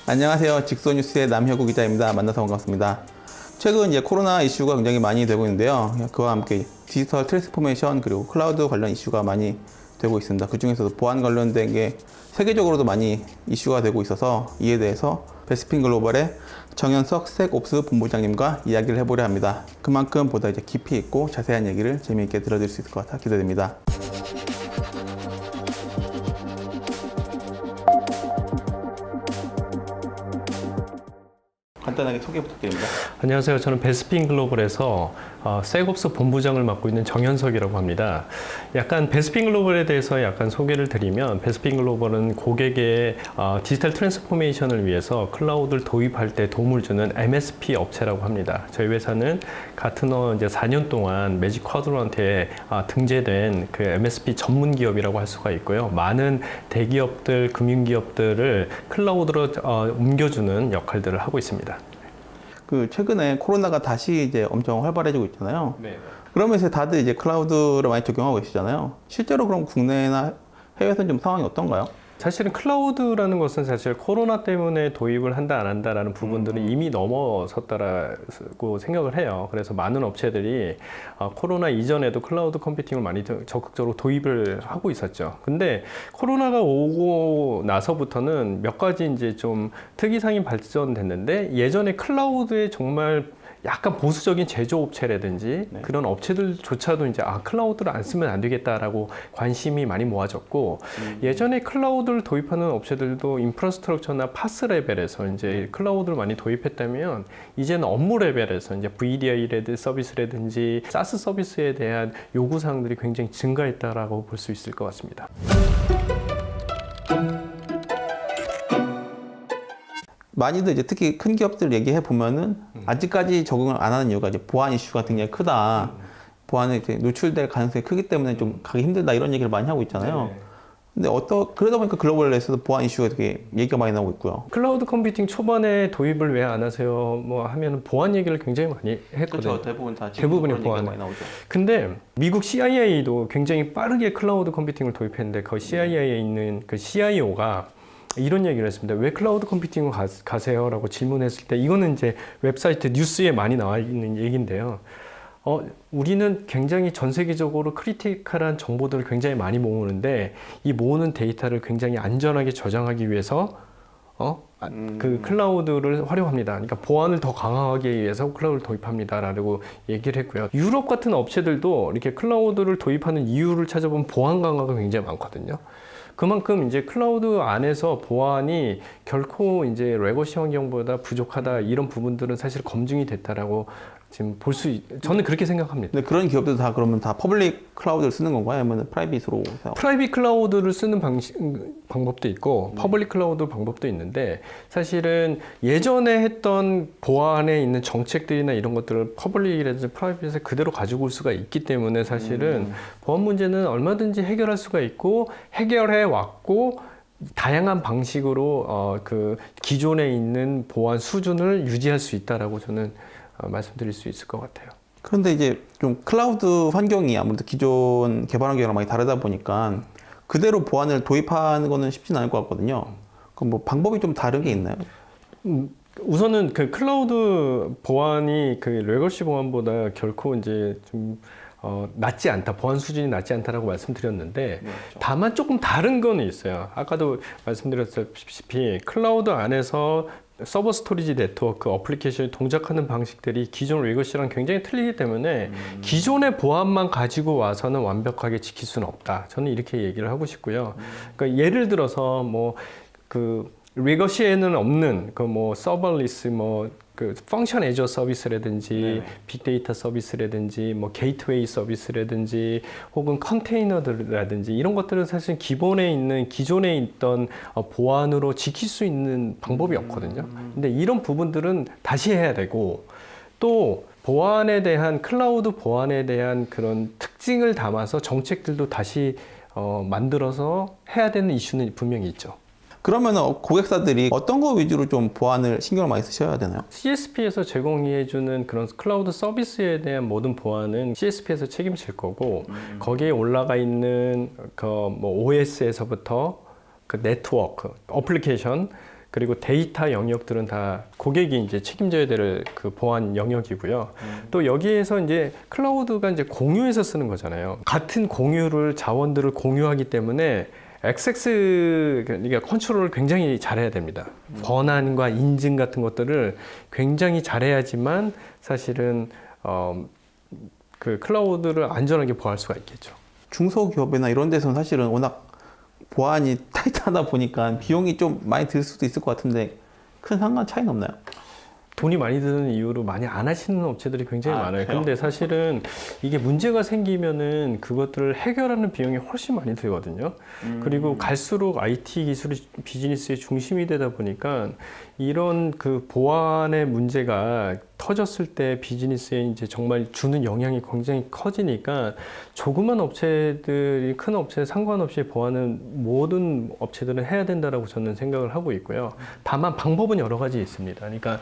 안녕하세요. 직소뉴스의 남혁우 기자입니다. 만나서 반갑습니다. 최근 이제 코로나 이슈가 굉장히 많이 되고 있는데요. 그와 함께 디지털 트랜스포메이션 그리고 클라우드 관련 이슈가 많이 되고 있습니다. 그 중에서도 보안 관련된 게 세계적으로도 많이 이슈가 되고 있어서 이에 대해서 베스핀 글로벌의 정현석 섹옵스 본부장님과 이야기를 해보려 합니다. 그만큼 보다 이제 깊이 있고 자세한 얘기를 재미있게 들어드릴 수 있을 것 같아 기대됩니다. 간단하게 소개 부탁드립니다. 안녕하세요. 저는 베스핀 글로벌에서 섹옵스 본부장을 맡고 있는 정현석이라고 합니다. 약간 베스핀 글로벌에 대해서 약간 소개를 드리면, 베스핀 글로벌은 고객의 디지털 트랜스포메이션을 위해서 클라우드를 도입할 때 도움을 주는 MSP 업체라고 합니다. 저희 회사는 같은 이제 4년 동안 매직 쿼드런트에 등재된 그 MSP 전문 기업이라고 할 수가 있고요. 많은 대기업들, 금융기업들을 클라우드로 옮겨주는 역할들을 하고 있습니다. 그 최근에 코로나가 다시 이제 엄청 활발해지고 있잖아요. 네. 그러면서 다들 이제 클라우드를 많이 적용하고 계시잖아요. 실제로 그럼 국내나 해외에서는 좀 상황이 어떤가요? 사실은 클라우드라는 것은 사실 코로나 때문에 도입을 한다 안 한다라는 부분들은 이미 넘어섰다라고 생각을 해요. 그래서 많은 업체들이 코로나 이전에도 클라우드 컴퓨팅을 많이 적극적으로 도입을 하고 있었죠. 근데 코로나가 오고 나서부터는 몇 가지 이제 좀 특이사항이 발전됐는데, 예전에 클라우드에 정말 약간 보수적인 제조업체라든지 그런 업체들조차도 이제 클라우드를 안 쓰면 안 되겠다라고 관심이 많이 모아졌고, 예전에 클라우드를 도입하는 업체들도 인프라스트럭처나 파스 레벨에서 이제 클라우드를 많이 도입했다면, 이제는 업무 레벨에서 이제 VDI 서비스라든지 사스 서비스에 대한 요구 사항들이 굉장히 증가했다라고 볼 수 있을 것 같습니다. 많이들 이제 특히 큰 기업들 얘기해 보면은 아직까지 적응을 안 하는 이유가 이제 보안 이슈가 굉장히 크다. 보안에 이제 노출될 가능성이 크기 때문에 좀 가기 힘들다 이런 얘기를 많이 하고 있잖아요. 근데 그러다 보니까 글로벌에서도 보안 이슈가 되게 얘기가 많이 나오고 있고요. 클라우드 컴퓨팅 초반에 도입을 왜 안 하세요? 뭐 하면 보안 얘기를 굉장히 많이 했거든요. 그렇죠. 대부분 다 대부분이 보안 많이 나오죠. 근데 미국 CIA도 굉장히 빠르게 클라우드 컴퓨팅을 도입했는데, 그 CIA에 있는 그 CIO가 이런 얘기를 했습니다. 왜 클라우드 컴퓨팅을 가세요? 라고 질문했을 때, 이거는 이제 웹사이트 뉴스에 많이 나와 있는 얘기인데요. 우리는 굉장히 전 세계적으로 크리티컬한 정보들을 굉장히 많이 모으는데, 이 모으는 데이터를 굉장히 안전하게 저장하기 위해서 그 클라우드를 활용합니다. 그러니까 보안을 더 강화하기 위해서 클라우드를 도입합니다. 라고 얘기를 했고요. 유럽 같은 업체들도 이렇게 클라우드를 도입하는 이유를 찾아보면 보안 강화가 굉장히 많거든요. 그만큼 이제 클라우드 안에서 보안이 결코 이제 레거시 환경보다 부족하다, 이런 부분들은 사실 검증이 됐다라고 지금 저는 그렇게 생각합니다. 근데 그런 기업들도 다 그러면 다 퍼블릭 클라우드를 쓰는 건가요? 아니면 프라이빗으로 사용? 프라이빗 클라우드를 쓰는 방법도 있고 퍼블릭 클라우드 방법도 있는데, 사실은 예전에 했던 보안에 있는 정책들이나 이런 것들을 퍼블릭이라든지 프라이빗에 그대로 가지고 올 수가 있기 때문에, 사실은 보안 문제는 얼마든지 해결할 수가 있고 해결해 왔고, 다양한 방식으로 그 기존에 있는 보안 수준을 유지할 수 있다라고 저는 말씀드릴 수 있을 것 같아요. 그런데 이제 좀 클라우드 환경이 아무래도 기존 개발 환경이랑 많이 다르다 보니까 그대로 보안을 도입하는 거는 쉽진 않을 것 같거든요. 그럼 뭐 방법이 좀 다른 게 있나요? 우선은 그 클라우드 보안이 그 레거시 보안보다 결코 이제 좀 낮지 않다, 보안 수준이 낮지 않다라고 말씀드렸는데, 그렇죠. 다만 조금 다른 거는 있어요. 아까도 말씀드렸다시피 클라우드 안에서 서버 스토리지 네트워크 어플리케이션이 동작하는 방식들이 기존 레거시랑 굉장히 틀리기 때문에 기존의 보안만 가지고 와서는 완벽하게 지킬 수는 없다. 저는 이렇게 얘기를 하고 싶고요. 그러니까 예를 들어서 뭐 그 레거시에는 없는 그 뭐 서버리스 그 펑션 애저 서비스라든지 빅데이터 서비스라든지 뭐 게이트웨이 서비스라든지 혹은 컨테이너들이라든지 이런 것들은 사실 기존에 있던 보안으로 지킬 수 있는 방법이 없거든요. 근데 이런 부분들은 다시 해야 되고, 또 보안에 대한 클라우드 보안에 대한 그런 특징을 담아서 정책들도 다시 만들어서 해야 되는 이슈는 분명히 있죠. 그러면 고객사들이 어떤 거 위주로 좀 보안을 신경을 많이 쓰셔야 되나요? CSP에서 제공해주는 그런 클라우드 서비스에 대한 모든 보안은 CSP에서 책임질 거고 거기에 올라가 있는 그 뭐 OS에서부터 그 네트워크, 어플리케이션 그리고 데이터 영역들은 다 고객이 이제 책임져야 될 그 보안 영역이고요. 또 여기에서 이제 클라우드가 이제 공유해서 쓰는 거잖아요. 같은 공유를 자원들을 공유하기 때문에 XX 그러니까 컨트롤을 굉장히 잘해야 됩니다. 권한과 인증 같은 것들을 굉장히 잘해야지만 사실은 그 클라우드를 안전하게 보호할 수가 있겠죠. 중소기업이나 이런 데서는 사실은 워낙 보안이 타이트하다 보니까 비용이 좀 많이 들 수도 있을 것 같은데 큰 상관 차이는 없나요? 돈이 많이 드는 이유로 많이 안 하시는 업체들이 굉장히 많아요. 그래요? 근데 사실은 이게 문제가 생기면은 그것들을 해결하는 비용이 훨씬 많이 들거든요. 그리고 갈수록 IT 기술이 비즈니스의 중심이 되다 보니까 이런 그 보안의 문제가 터졌을 때 비즈니스에 이제 정말 주는 영향이 굉장히 커지니까 조그만 업체들이 큰 업체 상관없이 보안은 모든 업체들은 해야 된다라고 저는 생각을 하고 있고요. 다만 방법은 여러 가지 있습니다. 그러니까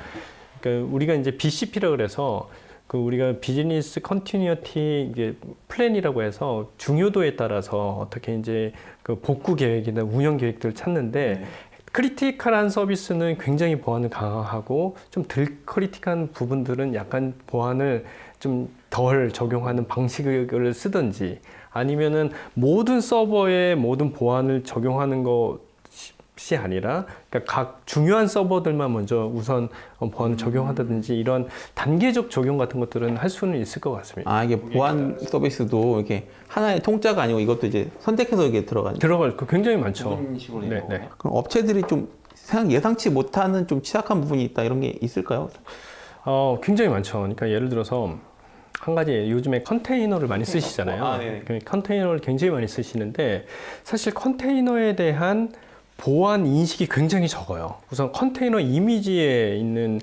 우리가 이제 BCP라 그래서 그 우리가 비즈니스 컨티뉴어티 이게 플랜이라고 해서 중요도에 따라서 어떻게 이제 그 복구 계획이나 운영 계획들을 찾는데 크리티컬한 서비스는 굉장히 보안을 강화하고 좀 덜 크리티컬한 부분들은 약간 보안을 좀 덜 적용하는 방식을 쓰든지 아니면은 모든 서버에 모든 보안을 적용하는 것이 아니라 그러니까 각 중요한 서버들만 먼저 우선 보안을 적용하다든지 이런 단계적 적용 같은 것들은 할 수는 있을 것 같습니다. 아, 이게 보안 서비스도 이렇게 하나의 통짜가 아니고 이것도 이제 선택해서 이게 들어갈 거 굉장히 많죠. 그런 식으로 네, 네. 그럼 업체들이 좀 예상치 못하는 좀 취약한 부분이 있다 이런 게 있을까요? 굉장히 많죠. 그러니까 예를 들어서 한 가지 요즘에 컨테이너를 많이 쓰시잖아요. 아, 네. 컨테이너를 굉장히 많이 쓰시는데 사실 컨테이너에 대한 보안 인식이 굉장히 적어요. 우선 컨테이너 이미지에 있는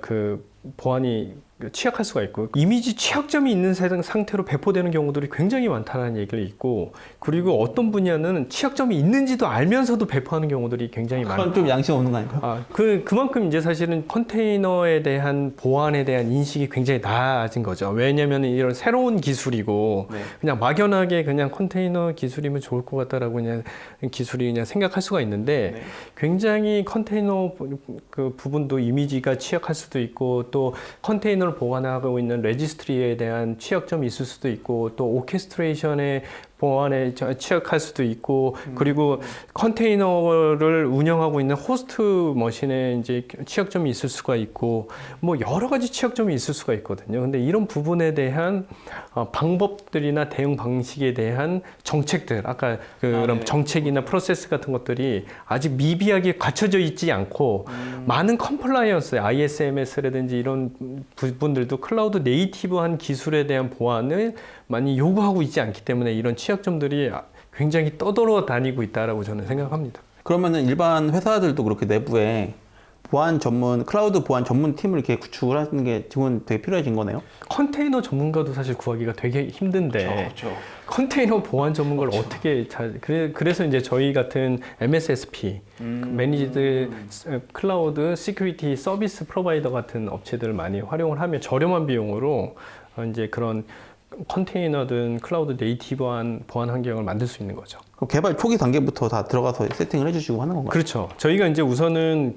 그 보안이 취약할 수가 있고 이미지 취약점이 있는 상태로 배포되는 경우들이 굉장히 많다는 얘기를 있고 그리고 어떤 분야는 취약점이 있는지도 알면서도 배포하는 경우들이 굉장히 많아요. 그건 좀 양심 없는 거 아닌가요? 그만큼 이제 사실은 컨테이너에 대한 보안에 대한 인식이 굉장히 낮은 거죠. 왜냐하면 이런 새로운 기술이고 네. 그냥 막연하게 그냥 컨테이너 기술이면 좋을 것 같다라고 그냥 기술이 그냥 생각할 수가 있는데 네. 굉장히 컨테이너 그 부분도 이미지가 취약할 수도 있고 또 컨테이너를 보관하고 있는 레지스트리에 대한 취약점이 있을 수도 있고 또 오케스트레이션의 보안에 취약할 수도 있고 그리고 컨테이너를 운영하고 있는 호스트 머신에 이제 취약점이 있을 수가 있고 뭐 여러 가지 취약점이 있을 수가 있거든요. 근데 이런 부분에 대한 방법들이나 대응 방식에 대한 정책들 아까 그런 네. 정책이나 프로세스 같은 것들이 아직 미비하게 갖춰져 있지 않고 많은 컴플라이언스 ISMS라든지 이런 부분들도 클라우드 네이티브한 기술에 대한 보안을 많이 요구하고 있지 않기 때문에 이런 취약점들이 굉장히 떠돌아다니고 있다라고 저는 생각합니다. 그러면은 일반 회사들도 그렇게 내부에 클라우드 보안 전문 팀을 이렇게 구축을 하는 게 지금은 되게 필요해진 거네요. 컨테이너 전문가도 사실 구하기가 되게 힘든데 컨테이너 보안 전문가를 어떻게 그래서 이제 저희 같은 MSSP 매니지드 클라우드 시큐리티 서비스 프로바이더 같은 업체들을 많이 활용을 하면 저렴한 비용으로 이제 그런 컨테이너든 클라우드 네이티브한 보안 환경을 만들 수 있는 거죠. 그럼 개발 초기 단계부터 다 들어가서 세팅을 해주시고 하는 건가요? 그렇죠. 저희가 이제 우선은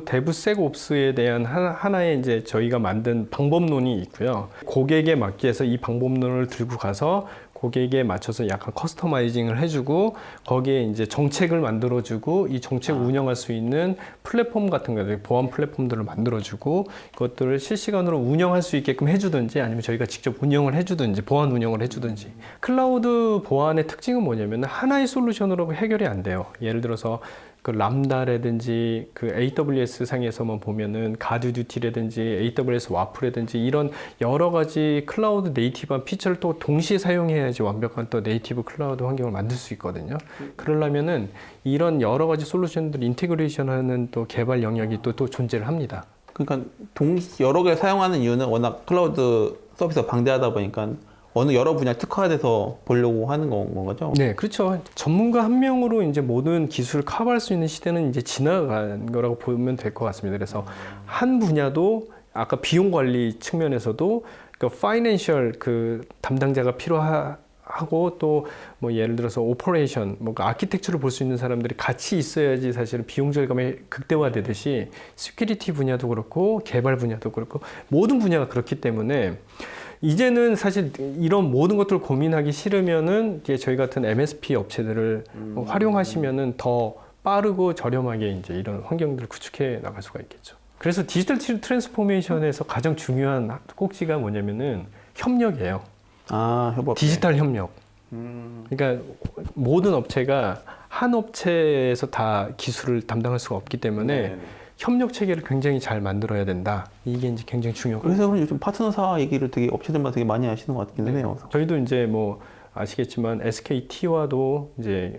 데브섹옵스에 대한 하나의 이제 저희가 만든 방법론이 있고요. 고객에 맞게 해서 이 방법론을 들고 가서 고객에 맞춰서 약간 커스터마이징을 해주고 거기에 이제 정책을 만들어주고 이 정책을 운영할 수 있는 플랫폼 같은 거, 보안 플랫폼들을 만들어주고 그것들을 실시간으로 운영할 수 있게끔 해주든지 아니면 저희가 직접 운영을 해주든지 보안 운영을 해주든지 클라우드 보안의 특징은 뭐냐면 하나의 솔루션으로 해결이 안 돼요. 예를 들어서 그 람다라든지 그 AWS 상에서만 보면은 가드듀티라든지 AWS 와프라든지 이런 여러 가지 클라우드 네이티브한 피처를 또 동시에 사용해야지 완벽한 또 네이티브 클라우드 환경을 만들 수 있거든요. 그러려면은 이런 여러 가지 솔루션들 인테그레이션하는 또 개발 영역이 또 존재를 합니다. 그러니까 여러 개 사용하는 이유는 워낙 클라우드 서비스가 방대하다 보니까 어느 여러 분야 특화돼서 보려고 하는 건가죠? 네, 그렇죠. 전문가 한 명으로 이제 모든 기술을 커버할 수 있는 시대는 이제 지나간 거라고 보면 될 것 같습니다. 그래서 한 분야도 아까 비용 관리 측면에서도 그 파이낸셜 그 담당자가 필요하고 또 뭐 예를 들어서 오퍼레이션, 뭐 아키텍처를 볼 수 있는 사람들이 같이 있어야지 사실은 비용 절감이 극대화되듯이 시큐리티 분야도 그렇고 개발 분야도 그렇고 모든 분야가 그렇기 때문에 이제는 사실 이런 모든 것들을 고민하기 싫으면은 이제 저희 같은 MSP 업체들을 활용하시면은 더 빠르고 저렴하게 이제 이런 환경들을 구축해 나갈 수가 있겠죠. 그래서 디지털 트랜스포메이션에서 가장 중요한 꼭지가 뭐냐면은 협력이에요. 아, 협업. 디지털 협력. 그러니까 모든 업체가 한 업체에서 다 기술을 담당할 수가 없기 때문에 협력 체계를 굉장히 잘 만들어야 된다. 이게 이제 굉장히 중요하고. 그래서 그럼 요즘 파트너사 얘기를 되게 업체들마다 되게 많이 하시는 것 같긴 해요. 저희도 이제 뭐 아시겠지만 SKT와도 이제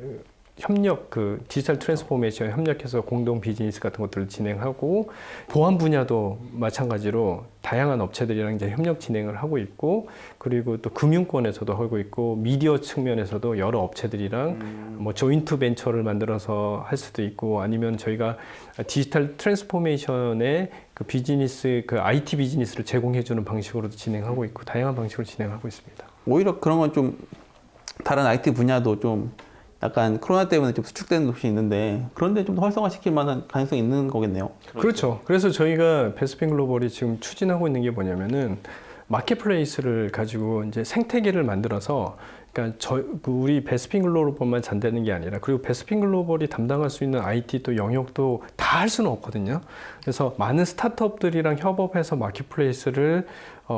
협력 그 디지털 트랜스포메이션 협력해서 공동 비즈니스 같은 것들을 진행하고 보안 분야도 마찬가지로 다양한 업체들이랑 이제 협력 진행을 하고 있고 그리고 또 금융권에서도 하고 있고 미디어 측면에서도 여러 업체들이랑 뭐 조인트 벤처를 만들어서 할 수도 있고 아니면 저희가 디지털 트랜스포메이션의 그 비즈니스 그 IT 비즈니스를 제공해주는 방식으로도 진행하고 있고 다양한 방식으로 진행하고 있습니다. 오히려 그런 건 좀 다른 IT 분야도 좀 약간 코로나 때문에 좀 수축되는 곳이 있는데 그런데 좀 더 활성화시킬 만한 가능성이 있는 거겠네요. 그렇죠. 그래서 저희가 베스핀 글로벌이 지금 추진하고 있는 게 뭐냐면은 마켓플레이스를 가지고 이제 생태계를 만들어서 그러니까 우리 베스핀 글로벌만 잔대는 게 아니라 그리고 베스핀 글로벌이 담당할 수 있는 IT 또 영역도 다 할 수는 없거든요. 그래서 많은 스타트업들이랑 협업해서 마켓플레이스를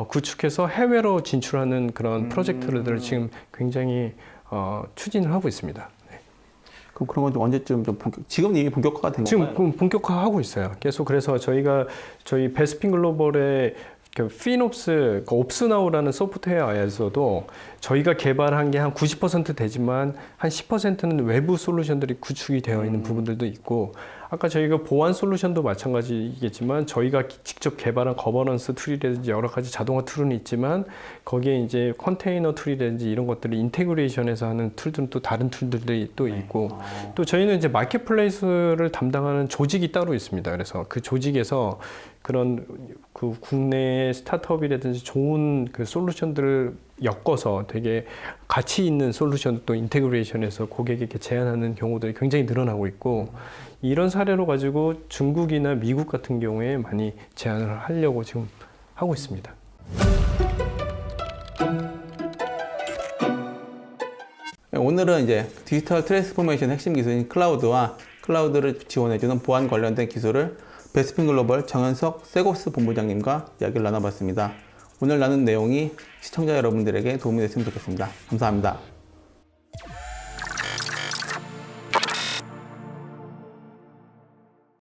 구축해서 해외로 진출하는 그런 프로젝트들을 지금 굉장히 추진을 하고 있습니다. 네. 그럼 그런 건 좀 언제쯤 좀 지금 이미 본격화가 된 건가요? 지금 본격화하고 있어요. 계속 그래서 저희 베스핀 글로벌의 그 피놉스, 그 옵스나우라는 소프트웨어에서도 저희가 개발한 게 한 90% 되지만 한 10%는 외부 솔루션들이 구축이 되어 있는 부분들도 있고 아까 저희가 보안 솔루션도 마찬가지겠지만 저희가 직접 개발한 거버넌스 툴이라든지 여러 가지 자동화 툴은 있지만 거기에 이제 컨테이너 툴이라든지 이런 것들을 인테그레이션해서 하는 툴들은 또 다른 툴들이 또 있고 또 저희는 이제 마켓플레이스를 담당하는 조직이 따로 있습니다. 그래서 그 조직에서 그런 그 국내 스타트업이라든지 좋은 그 솔루션들을 엮어서 되게 가치 있는 솔루션 또 인테그레이션해서 고객에게 제안하는 경우들이 굉장히 늘어나고 있고 이런 사례로 가지고 중국이나 미국 같은 경우에 많이 제안을 하려고 지금 하고 있습니다. 오늘은 이제 디지털 트랜스포메이션 핵심 기술인 클라우드와 클라우드를 지원해주는 보안 관련된 기술을 베스핀 글로벌 정현석 세곱스 본부장님과 이야기를 나눠봤습니다. 오늘 나눈 내용이 시청자 여러분들에게 도움이 됐으면 좋겠습니다. 감사합니다.